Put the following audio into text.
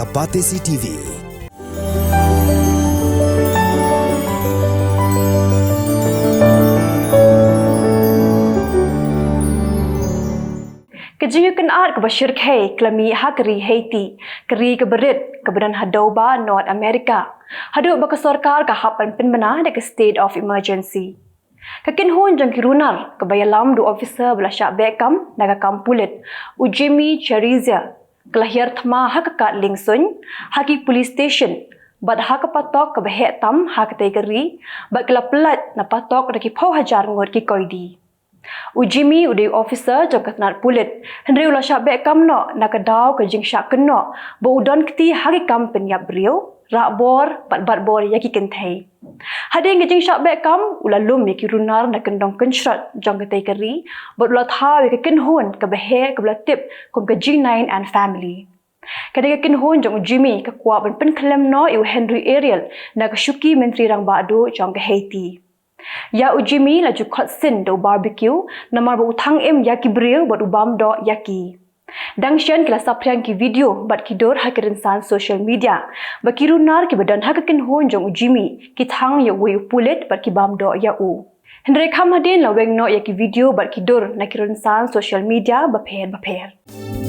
Kaba TV. Jingiakynad ke Syirkei kelami hakri Haiti, keri keberit kebenan Hadoba North America. Haduk bakasarkar ke hapan penbena de ke state of emergency. Ke Kynhun jang kirunar ke bayalam du officer belah syak bekam naga kampulit Ujimi Cherizia kelahir thma hakakat lingsun haki police station bad hakapatok ke behek tam hakatei keri bad kelapelat na patok daki pau hajar ngot ki koidi. Ujimi udai officer jangkatnat pulit Henry ulah syak bekam no nakadau ke Jingiakynad bo udon keti hari kam penyap Briew rak bor bat bor yaki kentai. Hading ke Jingiak bekam ulah lum yaki runar na kendong kenshrat jangkatai keri bot ulah thau ke Kynhun ke behe ke belatip kum ke G9 and family. Kadang ke Kynhun jang Ujimi ke kuat pen kelem no iu Henry Ariel na ke syuki menteri rang badu jang ke Haiti. Ya Ujimi laju kotsin do barbecue namar bo uthang yaki Briew bot ubam do yaki. Dangshan kila sapriang ki video bat kidur hakirinsan social media. Bakirunar ki badan hak Kynhun jong Ujimi ki thang ya wei pulit bat ki bam do ya u. Hendrai kam hadin la weng no yaki video bat kidur na kirinsan social media bapher.